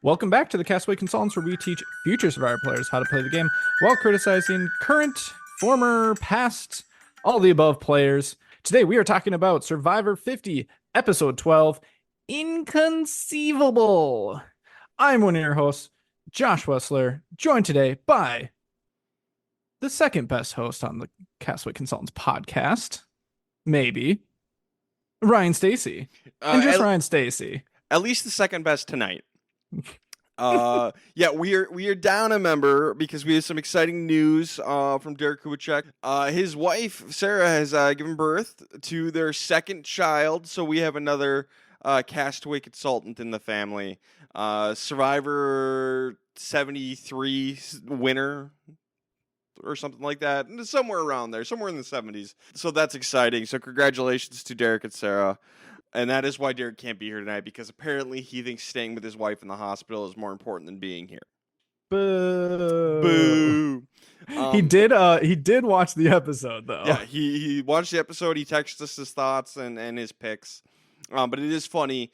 Welcome back to the Castaway Consultants, where we teach future Survivor players how to play the game while criticizing current, former, past, all the above players. Today we are talking about Survivor 50, Episode 12, Inconceivable. I'm one of your hosts, Josh Wessler, joined today by the second best host on the Castaway Consultants podcast, maybe, Ryan Stacy. And just At, Ryan Stacy. at least the second best tonight. Yeah, we are down a member because we have some exciting news from Derek Kubicek. His wife Sarah has given birth to their second child, so we have another Castaway consultant in the family. Survivor 73 winner or something like that, somewhere around there, somewhere in the 70s. So that's exciting. So congratulations to Derek and Sarah. And that is why Derek can't be here tonight, because apparently he thinks staying with his wife in the hospital is more important than being here. Boo. Boo. He did watch the episode though. Yeah, he watched the episode. He texted us his thoughts and his picks. But it is funny.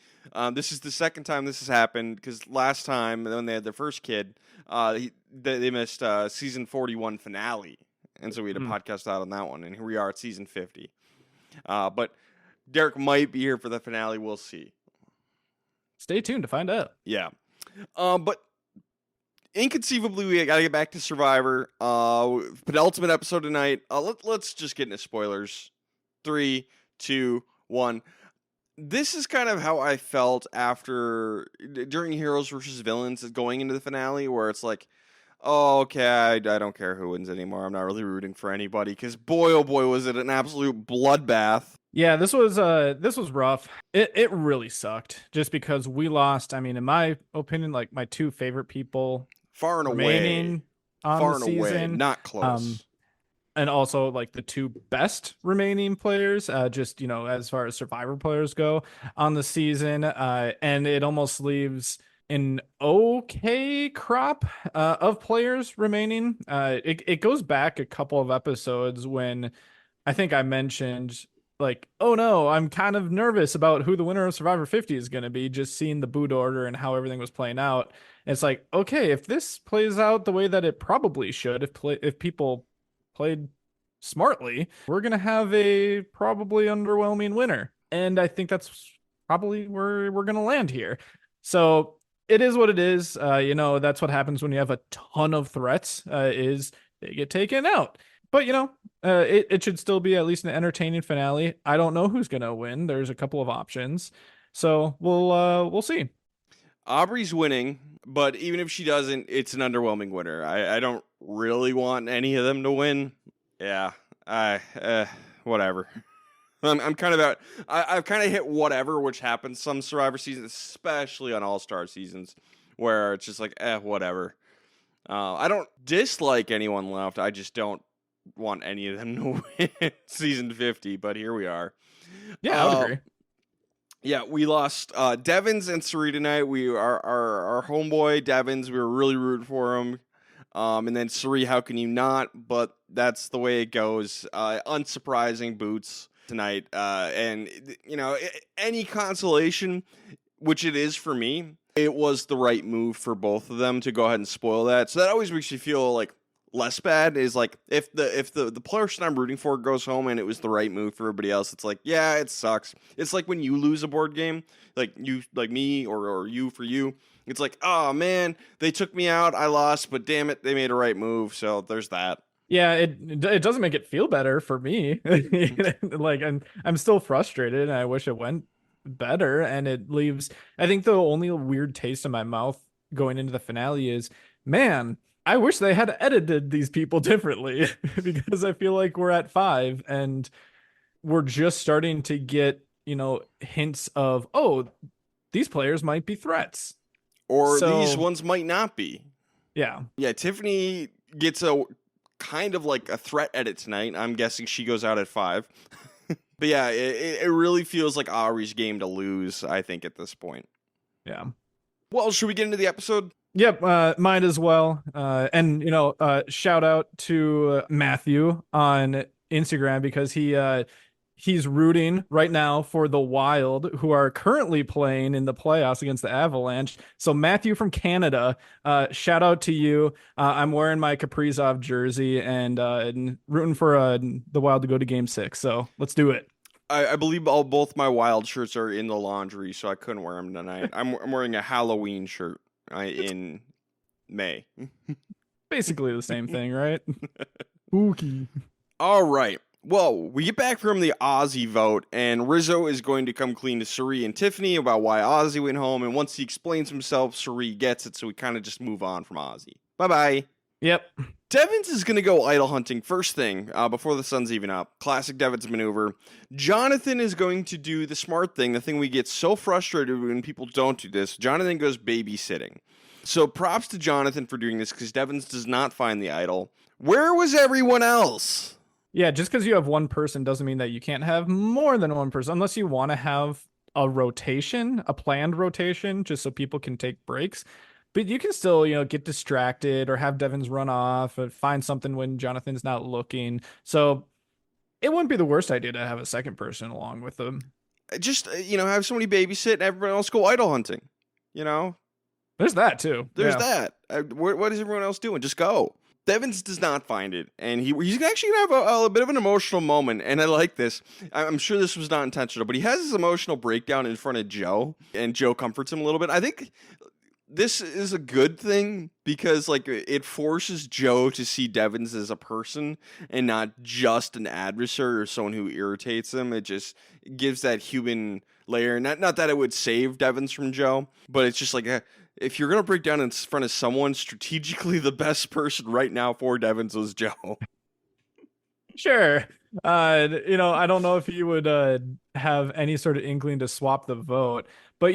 This is the second time this has happened, because last time when they had their first kid, they missed season 41 finale, and so we had a podcast out on that one. And here we are at season 50. But Derek might be here for the finale. We'll see. Stay tuned to find out. Yeah. But inconceivably, we got to get back to Survivor. Penultimate episode tonight. Let's just get into spoilers. 3, 2, 1. This is kind of how I felt during Heroes versus Villains going into the finale, where it's like, oh, okay, I don't care who wins anymore. I'm not really rooting for anybody, because boy, oh boy, was it an absolute bloodbath. Yeah, this was rough. It really sucked, just because we lost. I mean, in my opinion, like my two favorite people Far and remaining away. on Far the and away. season. Not close. And also like the two best remaining players, just as far as Survivor players go on the season. And it almost leaves an okay crop of players remaining. It goes back a couple of episodes when I think I mentioned, like, oh no, I'm kind of nervous about who the winner of Survivor 50 is going to be, just seeing the boot order and how everything was playing out. And it's like, okay, if this plays out the way that it probably should, if people played smartly, we're going to have a probably underwhelming winner. And I think that's probably where we're going to land here. So it is what it is. That's what happens when you have a ton of threats, is they get taken out. But it should still be at least an entertaining finale. I don't know who's gonna win. There's a couple of options, so we'll see. Aubrey's winning, but even if she doesn't, it's an underwhelming winner. I don't really want any of them to win. Yeah, whatever. I'm kind of out. I've kind of hit whatever, which happens some Survivor seasons, especially on All-Star seasons, where it's just like, whatever. I don't dislike anyone left. I just don't want any of them to win season 50, but here we are. Yeah, I would agree. Yeah, we lost Devins and Sari tonight. Our homeboy Devins, we were really rooting for him. And then Sari, how can you not? But that's the way it goes. Unsurprising boots tonight. And any consolation, which it is for me, it was the right move for both of them to go ahead and spoil that. So that always makes you feel like less bad, is like if the person I'm rooting for goes home and it was the right move for everybody else, it's like, yeah, it sucks. It's like when you lose a board game, like me or you for you, it's like, oh man, they took me out, I lost, but damn it, they made a right move. So there's that. Yeah, it doesn't make it feel better for me. Like, I'm still frustrated, and I wish it went better. And it leaves, I think, the only weird taste in my mouth going into the finale is, man, I wish they had edited these people differently, because I feel like we're at 5 and we're just starting to get, hints of, oh, these players might be threats. Or these ones might not be. Yeah. Yeah, Tiffany gets a kind of like a threat edit tonight. I'm guessing she goes out at 5. But yeah, it really feels like Ari's game to lose, I think, at this point. Yeah. Well, should we get into the episode? Yep, might as well. And shout out to Matthew on Instagram, because he He's rooting right now for the Wild, who are currently playing in the playoffs against the Avalanche. So Matthew from Canada, shout out to you. I'm wearing my Kaprizov jersey and rooting for the Wild to go to Game 6. So let's do it. I believe both my Wild shirts are in the laundry, so I couldn't wear them tonight. I'm wearing a Halloween shirt in May. Basically the same thing, right? Spooky. All right. Well, we get back from the Ozzy vote, and Rizzo is going to come clean to Suri and Tiffany about why Ozzy went home. And once he explains himself, Suri gets it, so we kind of just move on from Ozzy. Bye-bye. Yep. Devins is going to go idol hunting first thing before the sun's even up. Classic Devins maneuver. Jonathan is going to do the smart thing, the thing we get so frustrated when people don't do this. Jonathan goes babysitting. So props to Jonathan for doing this because Devins does not find the idol. Where was everyone else? Yeah, just because you have one person doesn't mean that you can't have more than one person, unless you want to have a rotation, a planned rotation, just so people can take breaks. But you can still, get distracted or have Devins run off or find something when Jonathan's not looking. So it wouldn't be the worst idea to have a second person along with them. Just, have somebody babysit and everyone else go idol hunting. There's that too. There's that. What is everyone else doing? Just go. Devins does not find it, and he's actually going to have a bit of an emotional moment, and I like this. I'm sure this was not intentional, but he has this emotional breakdown in front of Joe, and Joe comforts him a little bit. I think this is a good thing because it forces Joe to see Devins as a person and not just an adversary or someone who irritates him. It just gives that human layer. Not that it would save Devins from Joe, but it's just if you're going to break down in front of someone, strategically the best person right now for Devins was Joe. Sure. I don't know if he would have any sort of inkling to swap the vote, but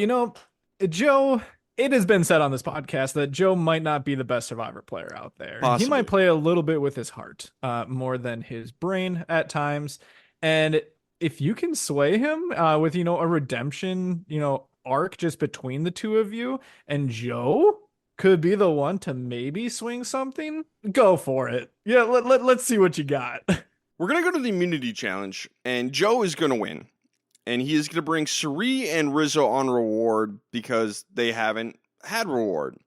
Joe, it has been said on this podcast that Joe might not be the best Survivor player out there. Possibly. He might play a little bit with his heart, more than his brain at times. And if you can sway him with, a redemption, arc just between the two of you, and Joe could be the one to maybe swing something, go for it. Yeah, let's see what you got. We're going to go to the immunity challenge, and Joe is going to win. And he is going to bring Suri and Rizzo on reward because they haven't had reward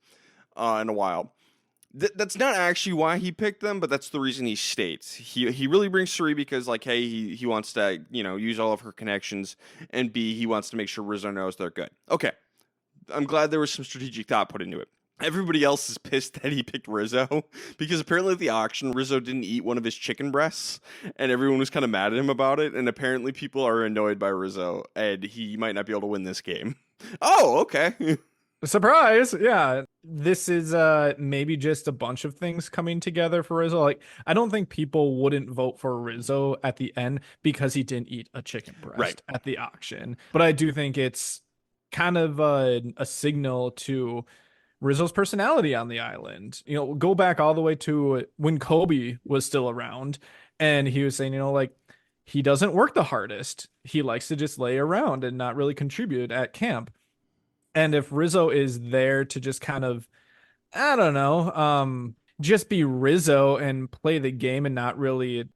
in a while. That's not actually why he picked them, but that's the reason he states. He really brings Suri because, hey, he wants to, use all of her connections, and B, he wants to make sure Rizzo knows they're good. Okay. I'm glad there was some strategic thought put into it. Everybody else is pissed that he picked Rizzo because apparently at the auction, Rizzo didn't eat one of his chicken breasts, and everyone was kind of mad at him about it, and apparently people are annoyed by Rizzo, and he might not be able to win this game. Oh, okay. Surprise. Yeah. This is maybe just a bunch of things coming together for Rizzo. I don't think people wouldn't vote for Rizzo at the end because he didn't eat a chicken breast at the auction. But I do think it's kind of a signal to Rizzo's personality on the island. Go back all the way to when Kobe was still around, and he was saying, he doesn't work the hardest. He likes to just lay around and not really contribute at camp. And if Rizzo is there to just kind of, I don't know, just be Rizzo and play the game and not really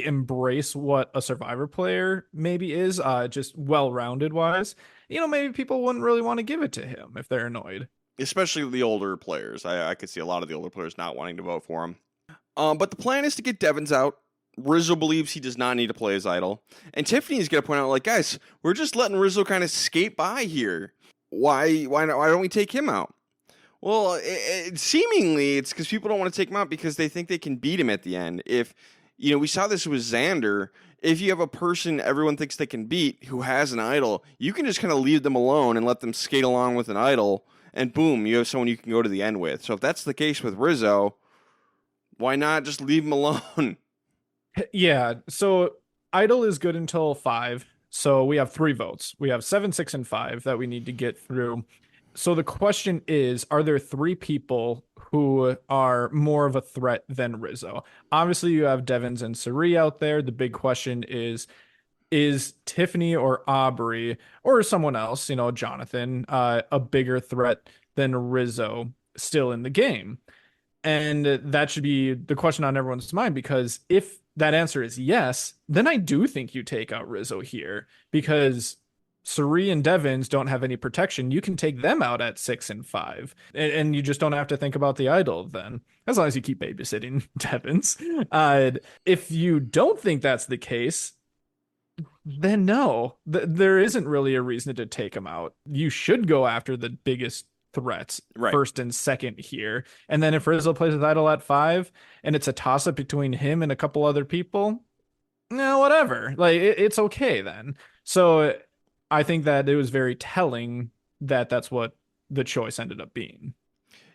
embrace what a Survivor player maybe is, just well-rounded wise, maybe people wouldn't really want to give it to him if they're annoyed. Especially the older players. I could see a lot of the older players not wanting to vote for him. But the plan is to get Devins out. Rizzo believes he does not need to play his idol. And Tiffany's going to point out, guys, we're just letting Rizzo kind of skate by here. Why don't we take him out? Well, seemingly it's because people don't want to take him out because they think they can beat him at the end. If, we saw this with Xander. If you have a person everyone thinks they can beat who has an idol, you can just kind of leave them alone and let them skate along with an idol, and boom, you have someone you can go to the end with. So if that's the case with Rizzo, why not just leave him alone? Yeah, so idol is good until 5. So we have 3 votes. We have 7, 6, and 5 that we need to get through. So the question is, are there 3 people who are more of a threat than Rizzo? Obviously, you have Devins and Suri out there. The big question is Tiffany or Aubrey or someone else, Jonathan, a bigger threat than Rizzo still in the game? And that should be the question on everyone's mind, because if that answer is yes, then I do think you take out Rizzo here because Suri and Devins don't have any protection. You can take them out at 6 and 5, and you just don't have to think about the idol then, as long as you keep babysitting Devins. If you don't think that's the case, then no, there isn't really a reason to take him out. You should go after the biggest threats Right. first and second here. And then if Rizzo plays with idol at 5 and it's a toss up between him and a couple other people, no, whatever. Like it's okay then. So I think that it was very telling that that's what the choice ended up being.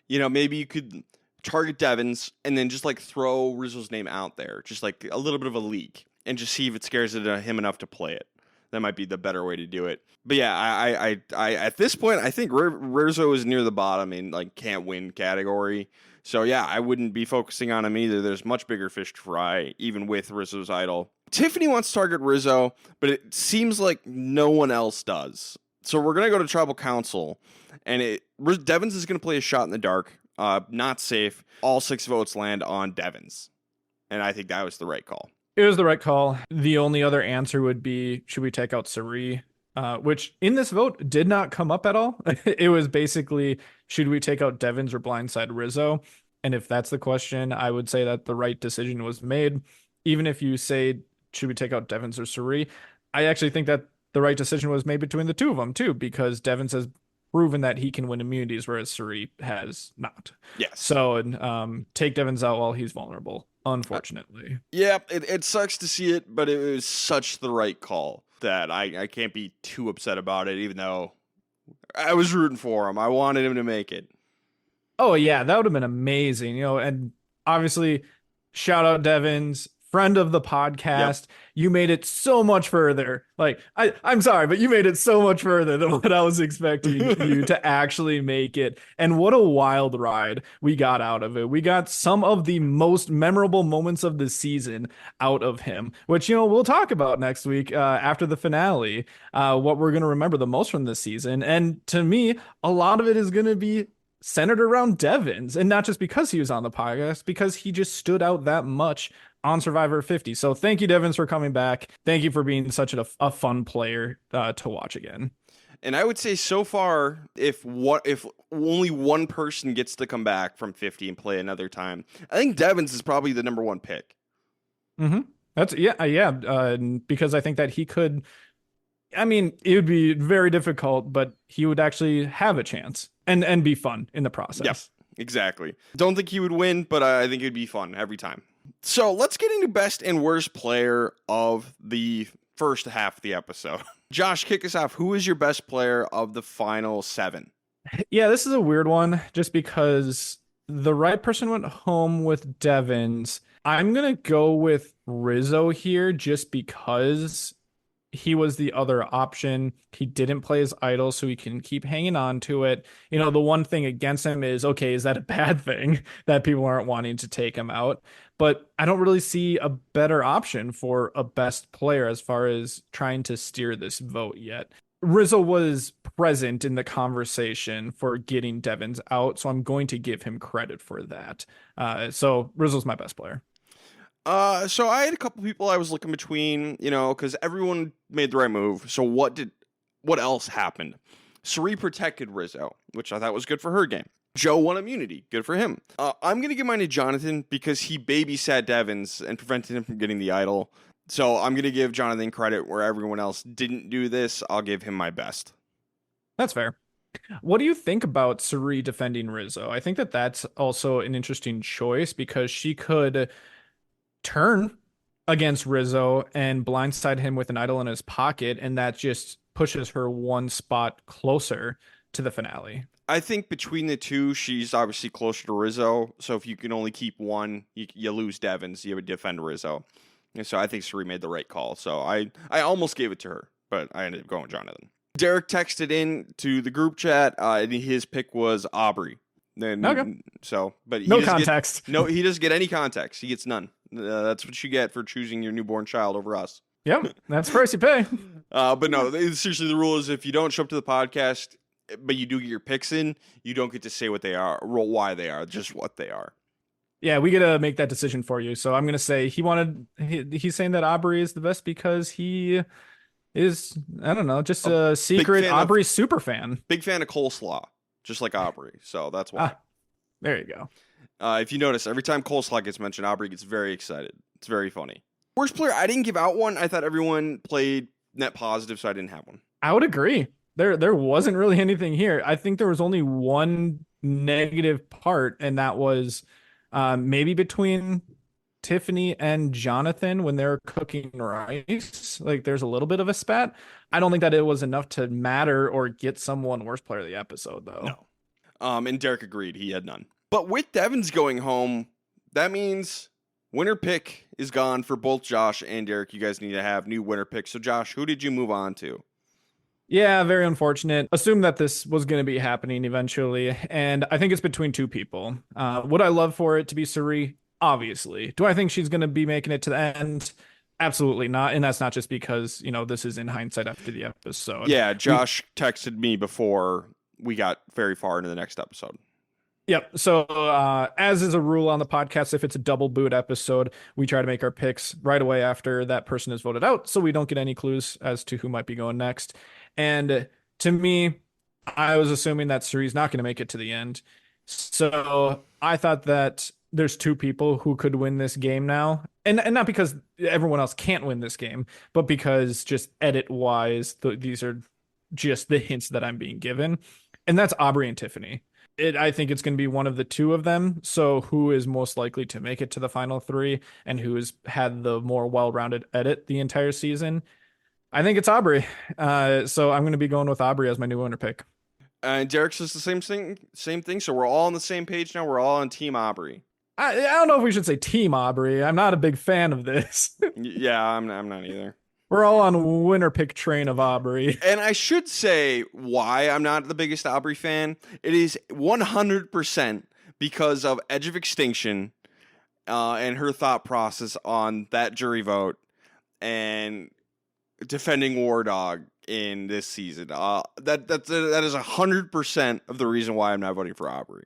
Maybe you could target Devins and then just like throw Rizzo's name out there, just like a little bit of a leak, and just see if it scares him enough to play it. That might be the better way to do it. But yeah, I at this point, I think Rizzo is near the bottom in like can't win category. So yeah, I wouldn't be focusing on him either. There's much bigger fish to fry, even with Rizzo's idol. Tiffany wants to target Rizzo, but it seems like no one else does. So we're gonna go to Tribal Council, and Devins is gonna play a shot in the dark, not safe. All 6 votes land on Devins, and I think that was the right call. It was the right call. The only other answer would be, should we take out Suri? Which in this vote did not come up at all. It was basically, should we take out Devins or blindside Rizzo? And if that's the question, I would say that the right decision was made. Even if you say, should we take out Devins or Suri? I actually think that the right decision was made between the two of them too, because Devins has proven that he can win immunities, whereas Suri has not. Yes. So take Devins out while he's vulnerable, unfortunately. Yeah, it sucks to see it, but it was such the right call that I can't be too upset about it, even though I was rooting for him. I wanted him to make it. Oh, yeah, that would have been amazing. And obviously, shout out Devins, friend of the podcast. Yep. You made it so much further. Like, I'm sorry, but you made it so much further than what I was expecting you to actually make it. And what a wild ride we got out of it. We got some of the most memorable moments of the season out of him, which, we'll talk about next week after the finale, what we're going to remember the most from this season. And to me, a lot of it is going to be centered around Devins, and not just because he was on the podcast, because he just stood out that much on Survivor 50. So thank you, Devins, for coming back. Thank you for being such a fun player to watch again. And I would say so far, if only one person gets to come back from 50 and play another time, I think Devins is probably the number one pick. Mm-hmm. That's because I think that he could. I mean, it would be very difficult, but he would actually have a chance and be fun in the process. Yep, exactly. Don't think he would win, but I think it'd be fun every time. So let's get into best and worst player of the first half of the episode. Josh, kick us off. Who is your best player of the final 7? Yeah, this is a weird one just because the right person went home with Devins. I'm going to go with Rizzo here just because he was the other option. He didn't play his idol, so he can keep hanging on to it. The one thing against him is, okay, is that a bad thing that people aren't wanting to take him out? But I don't really see a better option for a best player as far as trying to steer this vote yet. Rizzo was present in the conversation for getting Devins out, so I'm going to give him credit for that. So Rizzo's my best player. So I had a couple people I was looking between, because everyone made the right move. So what else happened? Suri protected Rizzo, which I thought was good for her game. Joe won immunity. Good for him. I'm going to give mine to Jonathan because he babysat Devins and prevented him from getting the idol. So I'm going to give Jonathan credit where everyone else didn't do this. I'll give him my best. That's fair. What do you think about Suri defending Rizzo? I think that that's also an interesting choice because she could turn against Rizzo and blindside him with an idol in his pocket, and that just pushes her one spot closer to the finale. I think between the two, she's obviously closer to Rizzo. So if you can only keep one, you lose Devins. You would defend Rizzo. And so I think Suri made the right call. So I almost gave it to her, but I ended up going with Jonathan. Derek texted in to the group chat, and his pick was Aubrey. Then okay. But no context. He doesn't get any context. He gets none. That's what you get for choosing your newborn child over us. Yep, that's the price you pay. But no, seriously, the rule is if you don't show up to the podcast, but you do get your picks in, you don't get to say what they are, or why they are, just what they are. Yeah, we gotta make that decision for you. So I'm gonna say he's saying that Aubrey is the best because he is, I don't know, just A a big secret fan of Aubrey super fan. big fan of coleslaw, just like Aubrey. So that's why. Ah, there you go. If you notice, every time coleslaw gets mentioned, Aubrey gets very excited. It's very funny. Worst player, I didn't give out one. I thought everyone played net positive, so I didn't have one. I would agree. There wasn't really anything here. I think there was only one negative part, and that was maybe between Tiffany and Jonathan when they're cooking rice. Like there's a little bit of a spat. I don't think that it was enough to matter or get someone worst player of the episode though. No. And Derek agreed. He had none. But with Devins going home, that means winner pick is gone for both Josh and Derek. You guys need to have new winner picks. So Josh, who did you move on to? Yeah, very unfortunate. Assume that this was going to be happening eventually, and I think it's between two people. Would I love for it to be Suri? Obviously. Do I think she's going to be making it to the end? Absolutely not. And that's not just because, this is in hindsight after the episode. Yeah, Josh texted me before we got very far into the next episode. Yep. So, as is a rule on the podcast, if it's a double boot episode, we try to make our picks right away after that person is voted out, so we don't get any clues as to who might be going next. And to me, I was assuming that Suri's not going to make it to the end. So I thought that there's two people who could win this game now. And not because everyone else can't win this game, but because just edit wise, these are just the hints that I'm being given. And that's Aubrey and Tiffany. I think it's going to be one of the two of them. So who is most likely to make it to the final three and who has had the more well-rounded edit the entire season? I think it's Aubrey. So I'm going to be going with Aubrey as my new winner pick. And Derek says the same thing. So we're all on the same page now. We're all on Team Aubrey. I don't know if we should say Team Aubrey. I'm not a big fan of this. Yeah, I'm not either. We're all on winner pick train of Aubrey. And I should say why I'm not the biggest Aubrey fan. It is 100% because of Edge of Extinction and her thought process on that jury vote and defending War Dog in this season. That is 100% of the reason why I'm not voting for Aubrey.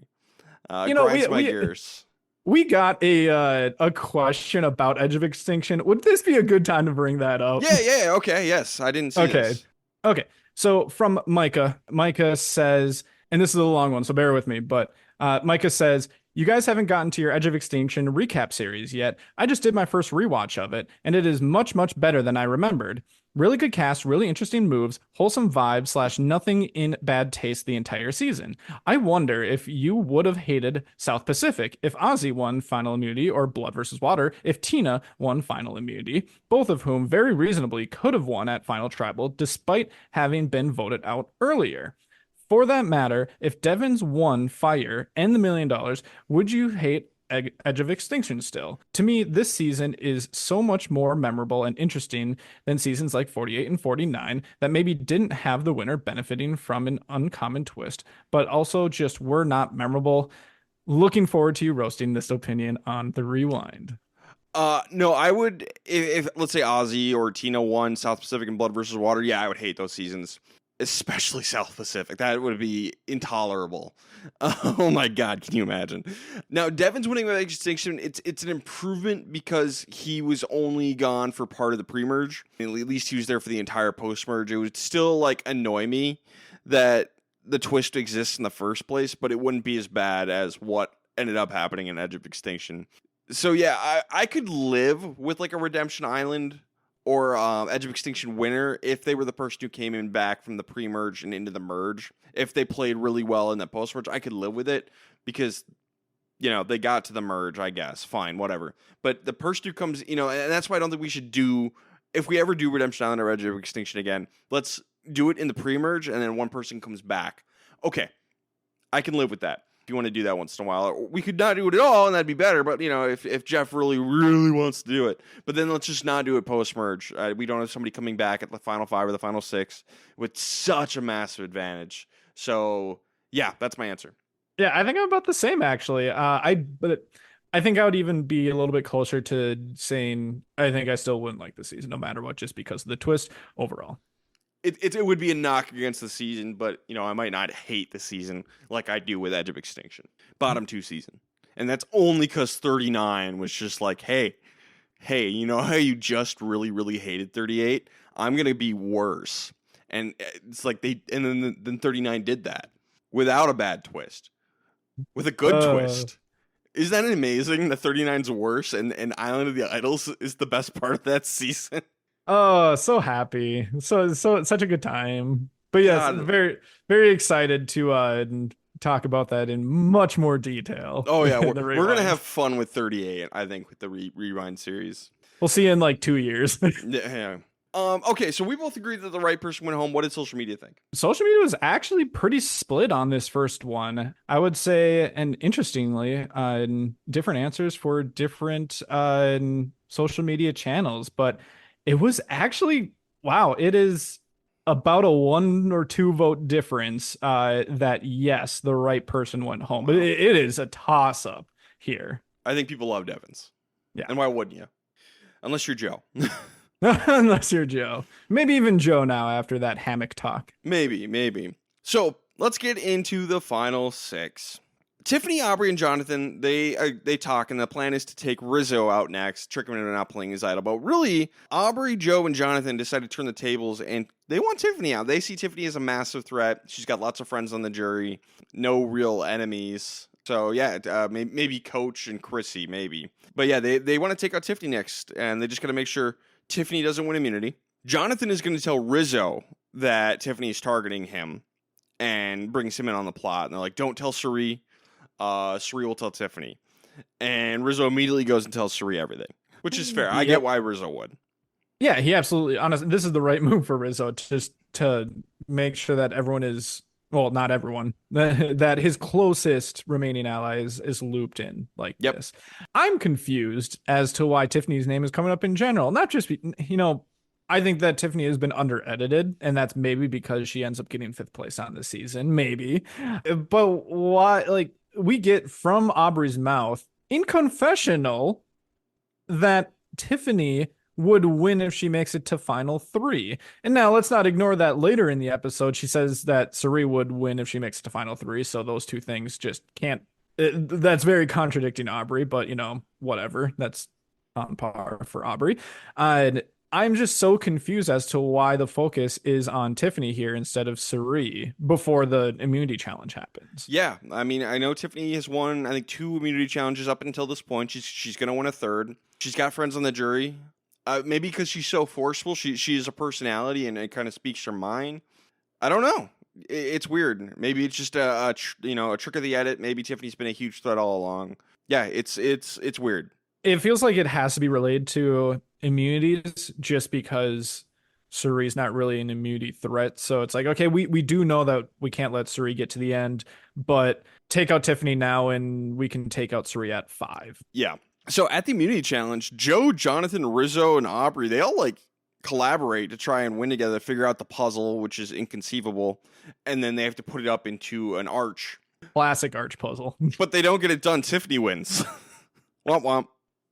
Grinds my gears. We got a question about Edge of Extinction. Would this be a good time to bring that up? Yeah. Okay. Yes, I didn't see this. Okay. So from Micah says, and this is a long one, so bear with me, but Micah says, you guys haven't gotten to your Edge of Extinction recap series yet. I just did my first rewatch of it, and it is much, much better than I remembered. Really good cast, really interesting moves, wholesome vibe / nothing in bad taste the entire season. I wonder if you would have hated South Pacific if Ozzy won Final Immunity or Blood versus Water if Tina won Final Immunity, both of whom very reasonably could have won at Final Tribal despite having been voted out earlier. For that matter, if Devins won Fire and the $1 million, would you hate Edge of Extinction still? To me, this season is so much more memorable and interesting than seasons like 48 and 49 that maybe didn't have the winner benefiting from an uncommon twist, but also just were not memorable. Looking forward to you roasting this opinion on the rewind. No, I would, if let's say Ozzy or Tina won South Pacific and Blood versus Water, yeah, I would hate those seasons. Especially South Pacific. That would be intolerable. Oh my God, can you imagine? Now, Devin's winning with Extinction, it's an improvement because he was only gone for part of the pre-merge. At least he was there for the entire post-merge. It would still annoy me that the twist exists in the first place, but it wouldn't be as bad as what ended up happening in Edge of Extinction. So yeah, I could live with a Redemption Island or Edge of Extinction winner if they were the person who came in back from the pre-merge and into the merge. If they played really well in the post-merge, I could live with it because, they got to the merge, I guess. Fine, whatever. But the person who comes, and that's why I don't think we should do, if we ever do Redemption Island or Edge of Extinction again, let's do it in the pre-merge and then one person comes back. Okay, I can live with that. If you want to do that once in a while, we could not do it at all, and that'd be better. But if Jeff really, really wants to do it, but then let's just not do it post merge. We don't have somebody coming back at the final 5 or the final 6 with such a massive advantage. So yeah, that's my answer. Yeah, I think I'm about the same actually. But I think I would even be a little bit closer to saying I think I still wouldn't like the season no matter what, just because of the twist overall. It would be a knock against the season, but I might not hate the season like I do with Edge of Extinction. Bottom 2 season. And that's only because 39 was just like, hey, you know how you just really, really hated 38? I'm going to be worse. And it's like then 39 did that without a bad twist, with a good twist. Isn't that amazing that 39's worse and Island of the Idols is the best part of that season? Oh, so happy. So such a good time. But yes, God. very very excited to talk about that in much more detail. Oh yeah, in the we're gonna rewind. have fun with 38. I think with the rewind series. We'll see you in like 2 years. Yeah. Okay, so we both agreed that the right person went home. What did social media think? Social media was actually pretty split on this first one. I would say, and interestingly, different answers for different social media channels, but it was actually, wow, it is about a 1 or 2 vote difference that yes, the right person went home. But Wow. it is a toss up here. I think people loved Evans. Yeah. And why wouldn't you? Unless you're Joe. Unless you're Joe. Maybe even Joe now after that hammock talk. Maybe. So let's get into the final 6. Tiffany, Aubrey, and Jonathan, they talk, and the plan is to take Rizzo out next, trick him into not playing his idol. But really, Aubrey, Joe, and Jonathan decide to turn the tables, and they want Tiffany out. They see Tiffany as a massive threat. She's got lots of friends on the jury, no real enemies. So yeah, maybe Coach and Chrissy, maybe. But yeah, they want to take out Tiffany next, and they just got to make sure Tiffany doesn't win immunity. Jonathan is going to tell Rizzo that Tiffany is targeting him and brings him in on the plot. And they're like, don't tell Suri. Suri will tell Tiffany. And Rizzo immediately goes and tells Suri everything, which is fair. I get why Rizzo would. Yeah, he absolutely, honestly, this is the right move for Rizzo to make sure that everyone is, well, not everyone, that his closest remaining ally is looped in like this. I'm confused as to why Tiffany's name is coming up in general. Not just, I think that Tiffany has been under-edited, and that's maybe because she ends up getting 5th place on the season, maybe. But why, like, we get from Aubrey's mouth in confessional that Tiffany would win if she makes it to final 3. And now let's not ignore that later in the episode, she says that Suri would win if she makes it to final 3. So those two things just can't, that's very contradicting Aubrey, but whatever. That's on par for Aubrey. And I'm just so confused as to why the focus is on Tiffany here instead of Suri before the immunity challenge happens. Yeah, I mean, I know Tiffany has won, I think, 2 immunity challenges up until this point. She's going to win a 3rd. She's got friends on the jury. Maybe because she's so forceful, she is a personality and it kind of speaks her mind. I don't know. It's weird. Maybe it's just a trick of the edit. Maybe Tiffany's been a huge threat all along. Yeah, it's weird. It feels like it has to be related to immunities just because Suri's not really an immunity threat. So it's like, okay, we do know that we can't let Suri get to the end, but take out Tiffany now and we can take out Suri at 5. Yeah. So at the immunity challenge, Joe, Jonathan, Rizzo, and Aubrey, they all collaborate to try and win together, figure out the puzzle, which is inconceivable, and then they have to put it up into an arch. Classic arch puzzle. But they don't get it done. Tiffany wins. Womp womp.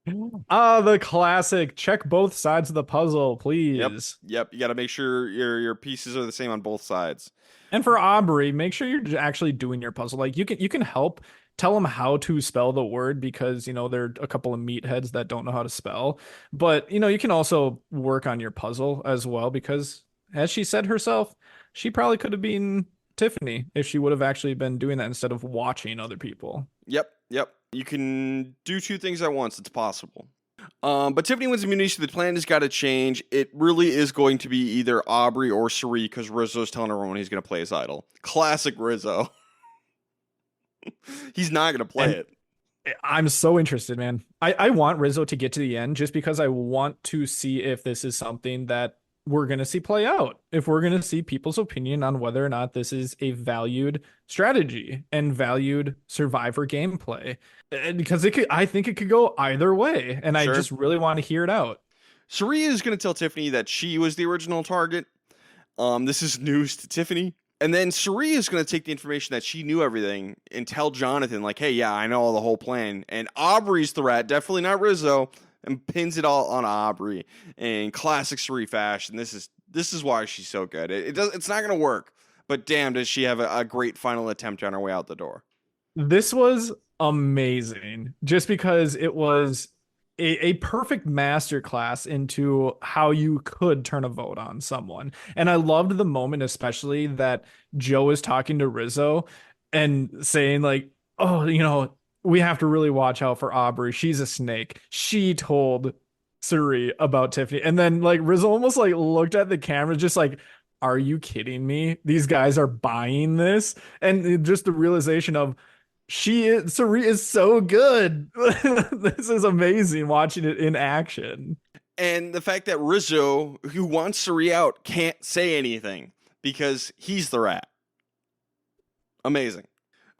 The classic. Check both sides of the puzzle, please. Yep. You got to make sure your pieces are the same on both sides. And for Aubrey, make sure you're actually doing your puzzle. Like you can help. Tell them how to spell the word because, there are a couple of meatheads that don't know how to spell. But, you can also work on your puzzle as well because, as she said herself, she probably could have been Tiffany if she would have actually been doing that instead of watching other people. Yep. You can do 2 things at once. It's possible. But Tiffany wins immunity, so the plan has got to change. It really is going to be either Aubrey or Suri because Rizzo's telling everyone he's going to play his idol. Classic Rizzo. He's not going to play it. I'm so interested, man. I want Rizzo to get to the end just because I want to see if this is something that we're going to see play out. If we're going to see people's opinion on whether or not this is a valued strategy and valued survivor gameplay. Because I think it could go either way. And I just really want to hear it out. Suri is going to tell Tiffany that she was the original target. This is news to Tiffany. And then Suri is going to take the information that she knew everything and tell Jonathan, like, hey, yeah, I know the whole plan. And Aubrey's threat, definitely not Rizzo, and pins it all on Aubrey in classic Suri fashion. This is why she's so good. It's not going to work, but damn, does she have a great final attempt on her way out the door. This was amazing just because it was a perfect masterclass into how you could turn a vote on someone. And I loved the moment, especially that Joe is talking to Rizzo and saying, like, oh, we have to really watch out for Aubrey. She's a snake. She told Suri about Tiffany. And then, like, Rizzo almost like looked at the camera, just like, are you kidding me? These guys are buying this. And just the realization of, Sari is so good. This is amazing watching it in action. And the fact that Rizzo, who wants Suri out, can't say anything because he's the rat. Amazing.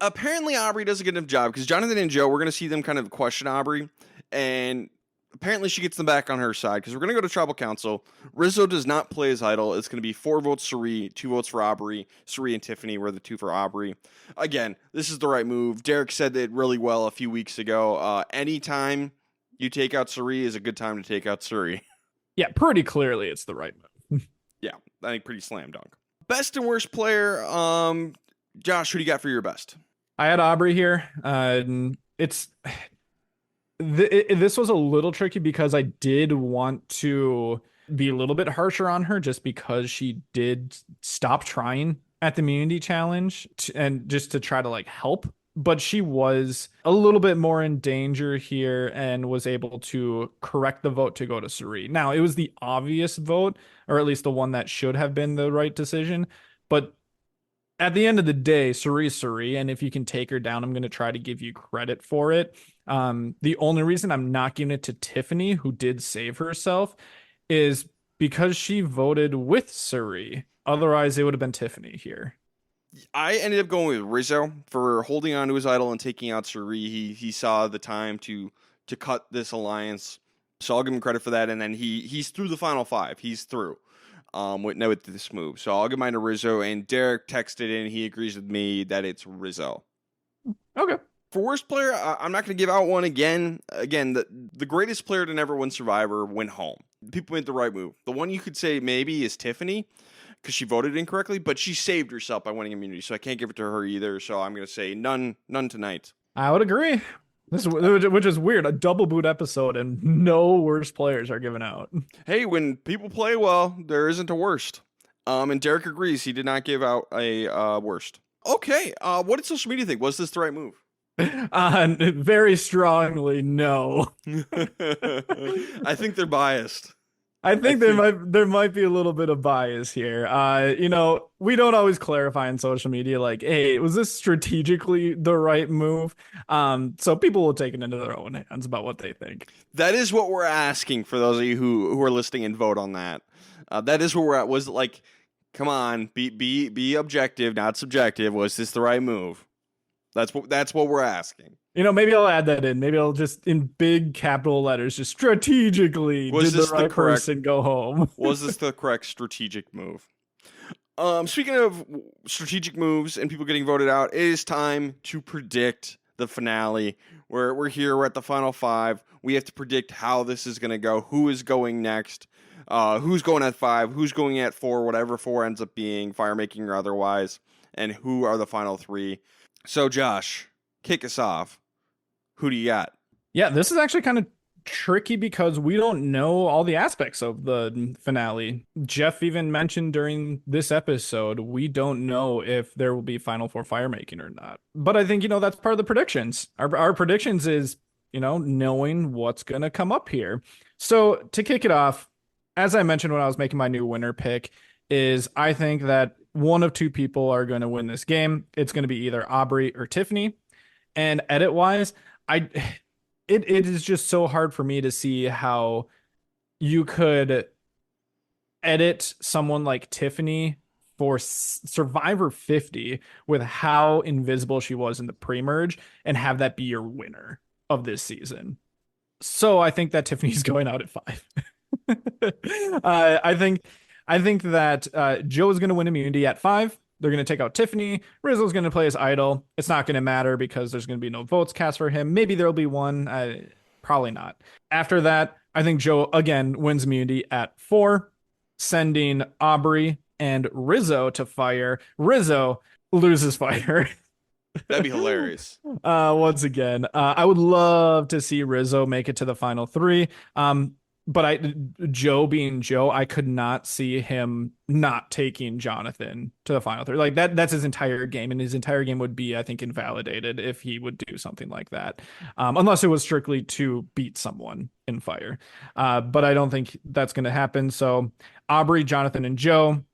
Apparently, Aubrey does a good enough job because Jonathan and Joe, we're going to see them kind of question Aubrey. And apparently, she gets them back on her side because we're going to go to Tribal Council. Rizzo does not play his idol. It's going to be 4 votes Suri, 2 votes for Aubrey. Suri and Tiffany were the 2 for Aubrey. Again, this is the right move. Derek said it really well a few weeks ago. Anytime you take out Suri is a good time to take out Suri. Yeah, pretty clearly it's the right move. Yeah, I think pretty slam dunk. Best and worst player, Josh, who do you got for your best? I had Aubrey here. This was a little tricky because I did want to be a little bit harsher on her just because she did stop trying at the immunity challenge and just to try to like help. But she was a little bit more in danger here and was able to correct the vote to go to Suri. Now, it was the obvious vote, or at least the one that should have been the right decision. But at the end of the day, Suri's Suri, and if you can take her down, I'm going to try to give you credit for it. The only reason I'm not giving it to Tiffany, who did save herself, is because she voted with Suri. Otherwise, it would have been Tiffany here. I ended up going with Rizzo for holding on to his idol and taking out Suri. He saw the time to cut this alliance, so I'll give him credit for that. And then he's through the final 5. He's through. With this move. So I'll give mine to Rizzo, and Derek texted in. He agrees with me that it's Rizzo. Okay. For worst player, I'm not going to give out one again. Again, the greatest player to never win Survivor went home. People made the right move. The one you could say maybe is Tiffany, because she voted incorrectly, but she saved herself by winning immunity, so I can't give it to her either. So I'm going to say none tonight. I would agree. Which is weird. A double boot episode and no worst players are given out. Hey, when people play well, there isn't a worst. And Derek agrees. He did not give out a worst. Okay. What did social media think? Was this the right move? Very strongly, no. I think they're biased. I think there might be a little bit of bias here. We don't always clarify on social media, like, hey, was this strategically the right move? So people will take it into their own hands about what they think. That is what we're asking for those of you who are listening and vote on that. That is where we're at. Was it like, come on, be objective, not subjective. Was this the right move? That's what we're asking. Maybe I'll add that in. Maybe I'll just, in big capital letters, just strategically, did the right person go home? Was this the correct strategic move? Speaking of strategic moves and people getting voted out, it is time to predict the finale. We're here. We're at the final 5. We have to predict how this is going to go. Who is going next? Who's going at 5? Who's going at 4? Whatever 4 ends up being, fire making or otherwise. And who are the final 3? So, Josh, kick us off. Who do you got? Yeah, this is actually kind of tricky because we don't know all the aspects of the finale. Jeff even mentioned during this episode, we don't know if there will be Final 4 fire making or not. But I think, that's part of the predictions. Our predictions is, knowing what's going to come up here. So to kick it off, as I mentioned when I was making my new winner pick, is I think that one of 2 people are going to win this game. It's going to be either Aubrey or Tiffany. And edit-wise, it is just so hard for me to see how you could edit someone like Tiffany for Survivor 50 with how invisible she was in the pre-merge and have that be your winner of this season. So I think that Tiffany's going out at 5. I think that Joe is going to win immunity at 5. They're going to take out Tiffany. Rizzo's going to play his idol. It's not going to matter because there's going to be no votes cast for him. Maybe there'll be one. Probably not. After that, I think Joe, again, wins immunity at 4, sending Aubrey and Rizzo to fire. Rizzo loses fire. That'd be hilarious. Once again, I would love to see Rizzo make it to the final three. But Joe being Joe, I could not see him not taking Jonathan to the final three. Like that's his entire game, and his entire game would be, I think, invalidated if he would do something like that. Unless it was strictly to beat someone in fire. But I don't think that's going to happen. So Aubrey, Jonathan, and Joe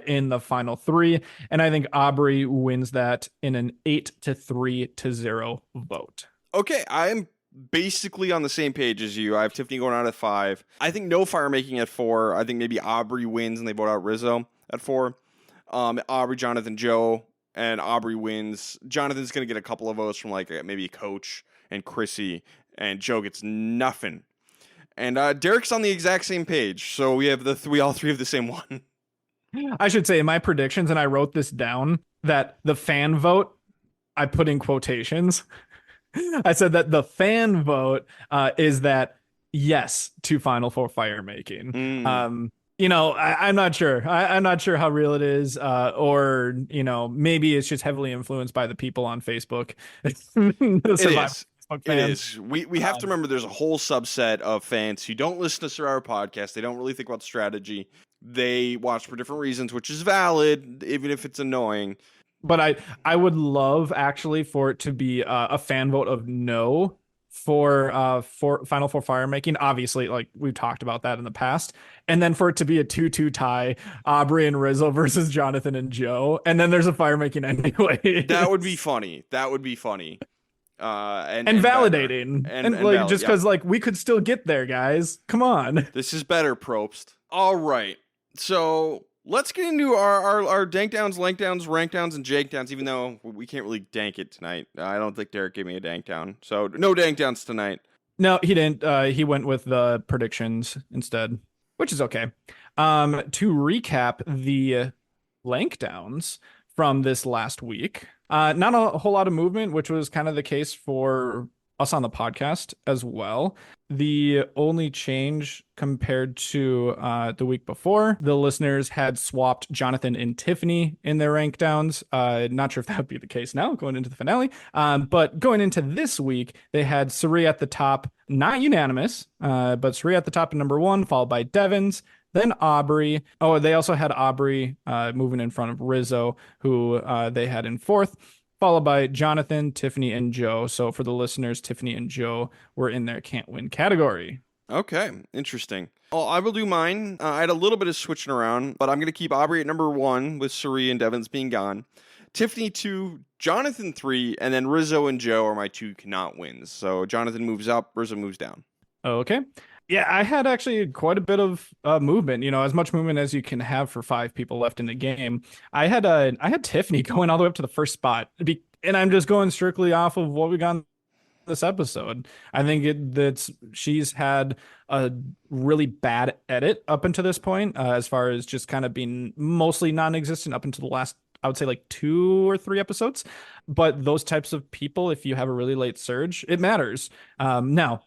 in the final three. And I think Aubrey wins that in an 8-3-0 vote. Okay, I'm basically on the same page as you. I have Tiffany going out at 5. I think no fire making at 4. I think maybe Aubrey wins and they vote out Rizzo at 4. Aubrey, Jonathan, Joe, and Aubrey wins. Jonathan's going to get a couple of votes from like maybe Coach and Chrissy, and Joe gets nothing. And Derek's on the exact same page, so we have we all three have the same one. I should say in my predictions, and I wrote this down, that the fan vote, I put in quotations. I said that the fan vote is that yes to Final Four fire making. I'm not sure. I'm not sure how real it is, or maybe it's just heavily influenced by the people on Facebook. It is. We have to remember there's a whole subset of fans who don't listen to Survivor podcast. They don't really think about strategy. They watch for different reasons, which is valid, even if it's annoying. But I would love actually for it to be a fan vote of no for Final Four fire making. Obviously, like we've talked about that in the past, and then for it to be a 2-2 tie, Aubrey and Rizzo versus Jonathan and Joe, and then there's a fire making anyway. That would be funny. And validating, and like just because like we could still get there, guys. Come on, this is better, Probst. All right, so let's get into our dank downs, lank downs, rank downs, and jank downs, even though we can't really dank it tonight. I don't think Derek gave me a dank down. So no dank downs tonight. No, he didn't. He went with the predictions instead, which is okay. To recap the lank downs from this last week, not a whole lot of movement, which was kind of the case for us on the podcast as well. The only change compared to the week before, the listeners had swapped Jonathan and Tiffany in their rank downs. Not sure if that would be the case now going into the finale. But going into this week, they had Suri at the top, not unanimous, but Suri at the top at number 1, followed by Devins, then Aubrey. Oh, they also had Aubrey moving in front of Rizzo, who they had in 4th. Followed by Jonathan, Tiffany, and Joe. So for the listeners, Tiffany and Joe were in their can't win category. Okay, interesting. Well, I will do mine. I had a little bit of switching around, but I'm going to keep Aubrey at number 1 with Suri and Devins being gone. Tiffany 2, Jonathan 3, and then Rizzo and Joe are my 2 cannot wins. So Jonathan moves up, Rizzo moves down. Okay. Yeah, I had actually quite a bit of movement, as much movement as you can have for 5 people left in the game. I had Tiffany going all the way up to the first spot, and I'm just going strictly off of what we got in this episode. I think that's she's had a really bad edit up until this point, as far as just kind of being mostly non-existent up until the last, I would say, like 2 or 3 episodes. But those types of people, if you have a really late surge, it matters. Now,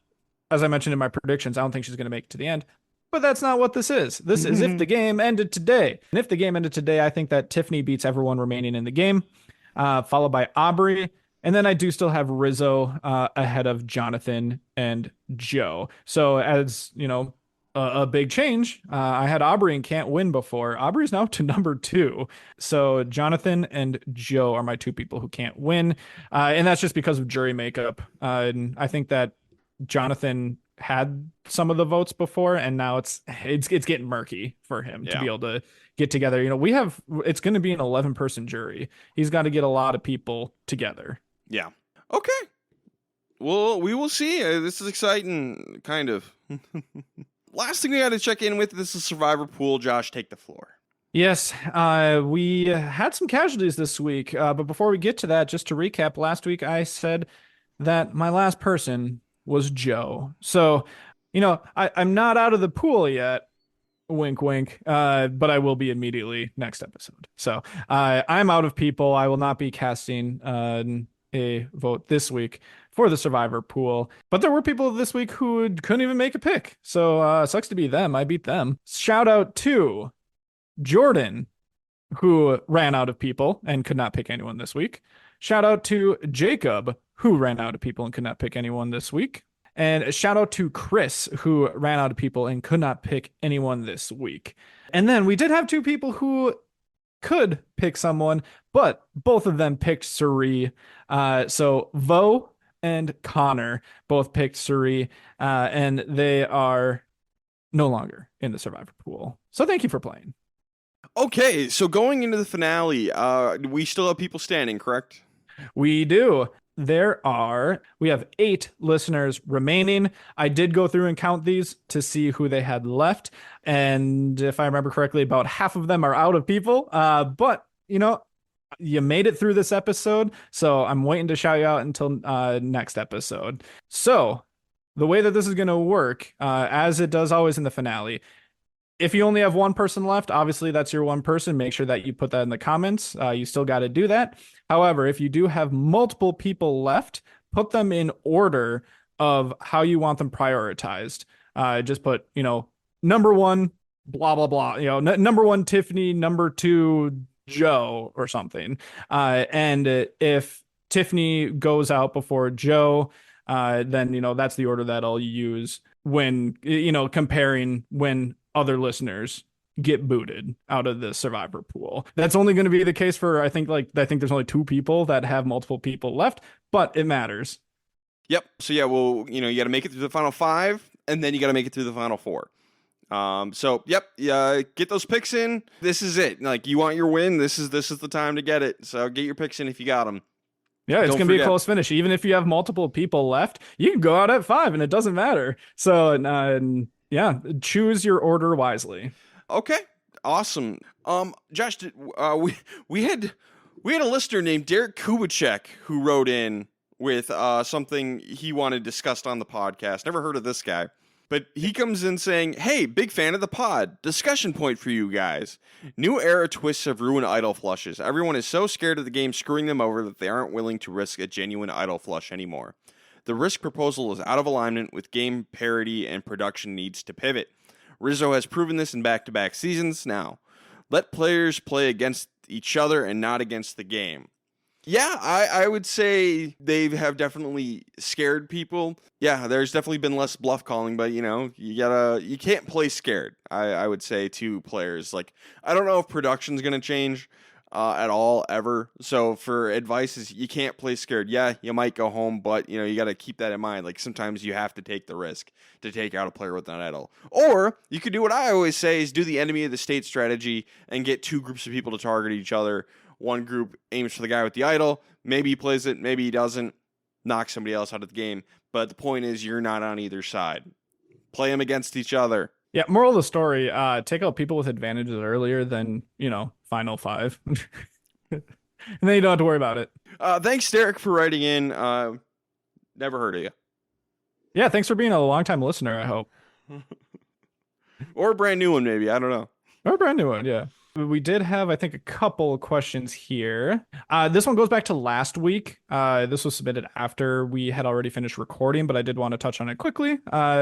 as I mentioned in my predictions, I don't think she's going to make it to the end. But that's not what this is. This is if the game ended today. And if the game ended today, I think that Tiffany beats everyone remaining in the game, followed by Aubrey. And then I do still have Rizzo ahead of Jonathan and Joe. So as, a big change, I had Aubrey and can't win before. Aubrey's now up to number 2. So Jonathan and Joe are my 2 people who can't win. And that's just because of jury makeup. And I think that Jonathan had some of the votes before, and now it's getting murky for him to be able to get together. It's going to be an 11-person jury. He's got to get a lot of people together. Yeah. Okay. Well, we will see. This is exciting, kind of. Last thing we got to check in with, this is Survivor Pool. Josh, take the floor. Yes, we had some casualties this week, but before we get to that, just to recap, last week I said that my last person was Joe. So, I'm not out of the pool yet. Wink, wink. But I will be immediately next episode. So I'm out of people. I will not be casting a vote this week for the Survivor pool. But there were people this week who couldn't even make a pick. So sucks to be them. I beat them. Shout out to Jordan, who ran out of people and could not pick anyone this week. Shout out to Jacob, who ran out of people and could not pick anyone this week. And a shout out to Chris, who ran out of people and could not pick anyone this week. And then we did have two people who could pick someone, but both of them picked Suri. So Vo and Connor both picked Suri, and they are no longer in the survivor pool. So thank you for playing. Okay, so going into the finale, we still have people standing, correct? We do. We have 8 listeners remaining. I did go through and count these to see who they had left. And if I remember correctly, about half of them are out of people. But, you made it through this episode. So I'm waiting to shout you out until next episode. So the way that this is going to work, as it does always in the finale, if you only have one person left, obviously that's your one person. Make sure that you put that in the comments. You still got to do that. However, if you do have multiple people left, put them in order of how you want them prioritized. Just put, number 1, blah, blah, blah. Number 1, Tiffany, number 2, Joe, or something. And if Tiffany goes out before Joe, then, that's the order that I'll use when, comparing when other listeners get booted out of the survivor pool. That's only going to be the case for, I think there's only 2 people that have multiple people left, but it matters. Yep. So yeah, well, you got to make it through the final 5, and then you got to make it through the final 4. So yep, get those picks in. This is it. Like, you want your win. This is the time to get it. So get your picks in if you got them. Yeah, it's going to be a close finish. Even if you have multiple people left, you can go out at 5 and it doesn't matter. So, yeah, choose your order wisely. Okay, awesome. Josh, we had a listener named Derek Kubicek who wrote in with something he wanted discussed on the podcast. Never heard of this guy, but he comes in saying, "Hey, big fan of the pod. Discussion point for you guys. New era twists have ruined idol flushes. Everyone is so scared of the game screwing them over that they aren't willing to risk a genuine idol flush anymore. The risk proposal is out of alignment with game parity and production needs to pivot. Rizzo has proven this in back-to-back seasons now. Let players play against each other and not against the game." Yeah, I would say they have definitely scared people. Yeah, there's definitely been less bluff calling, but you can't play scared. I would say to players. Like, I don't know if production's gonna change at all ever. So for advice is you can't play scared. Yeah, you might go home, but you got to keep that in mind. Like, sometimes you have to take the risk to take out a player with an idol. Or you could do what I always say is do the enemy of the state strategy and get 2 groups of people to target each other. One group aims for the guy with the idol. Maybe he plays it, maybe he doesn't. Knock somebody else out of the game. But the point is, you're not on either side. Play them against each other. Yeah, moral of the story, take out people with advantages earlier than, final 5. And then you don't have to worry about it. Thanks, Derek, for writing in. Never heard of you. Yeah, thanks for being a longtime listener, I hope. Or a brand new one, maybe. I don't know. Or a brand new one, yeah. We did have, I think, a couple of questions here. This one goes back to last week. This was submitted after we had already finished recording, but I did want to touch on it quickly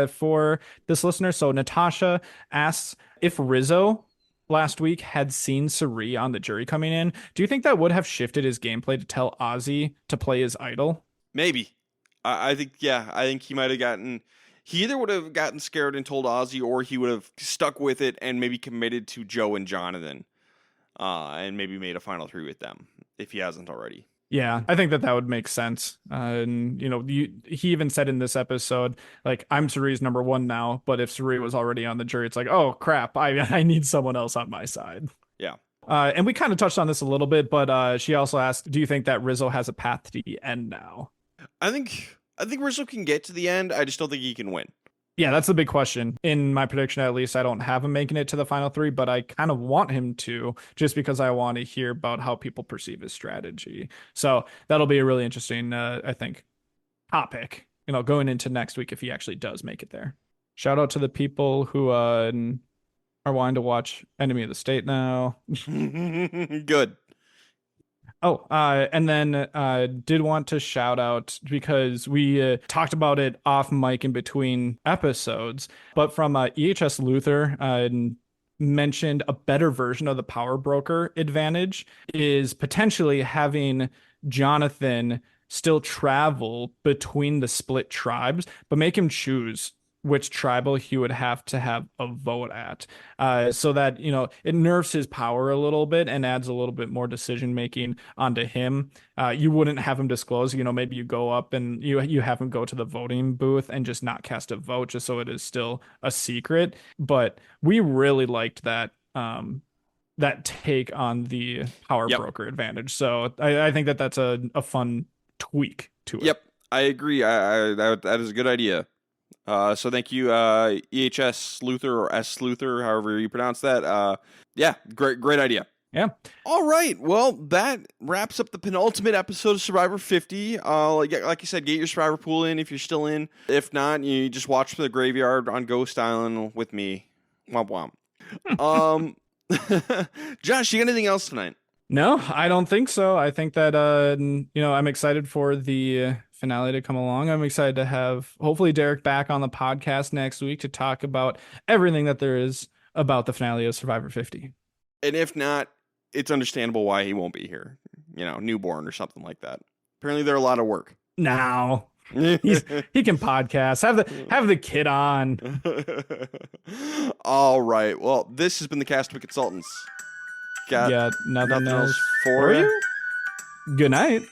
for this listener. So Natasha asks if Rizzo last week had seen Suri on the jury coming in, do you think that would have shifted his gameplay to tell Ozzy to play his idol? Maybe. I think he might have gotten... He either would have gotten scared and told Ozzy, or he would have stuck with it and maybe committed to Joe and Jonathan, and maybe made a final 3 with them, if he hasn't already. Yeah, I think that would make sense. And, he even said in this episode, like, I'm Suri's number 1 now, but if Suri was already on the jury, it's like, oh, crap, I need someone else on my side. Yeah. And we kind of touched on this a little bit, but she also asked, do you think that Rizzo has a path to the end now? I think Rizzo can get to the end. I just don't think he can win. Yeah, that's the big question. In my prediction, at least, I don't have him making it to the final 3, but I kind of want him to, just because I want to hear about how people perceive his strategy. So that'll be a really interesting, I think, topic, going into next week if he actually does make it there. Shout out to the people who are wanting to watch Enemy of the State now. Good. Oh, and then did want to shout out, because we talked about it off mic in between episodes, but from EHS Luther mentioned a better version of the power broker advantage is potentially having Jonathan still travel between the split tribes, but make him choose which tribal he would have to have a vote at, so that it nerfs his power a little bit and adds a little bit more decision making onto him. You wouldn't have him disclose, maybe you go up and you have him go to the voting booth and just not cast a vote, just so it is still a secret. But we really liked that take on the power Yep. broker advantage. So I think that that's a fun tweak to it. Yep, I agree. That is a good idea. So thank you, EHS Sluther or S Sluther, however you pronounce that. Yeah, great idea. Yeah. All right. Well, that wraps up the penultimate episode of Survivor 50. Like you said, get your Survivor pool in if you're still in. If not, you just watch the graveyard on Ghost Island with me. Womp womp. Josh, you got anything else tonight? No, I don't think so. I think that I'm excited for the finale to come along. I'm excited to have hopefully Derek back on the podcast next week to talk about everything that there is about the finale of Survivor 50. And if not, it's understandable why he won't be here. Newborn or something like that. Apparently, they're a lot of work. Now he can podcast. Have the kid on. All right. Well, this has been the Castaway Consultants. Got nothing else for you? Good night.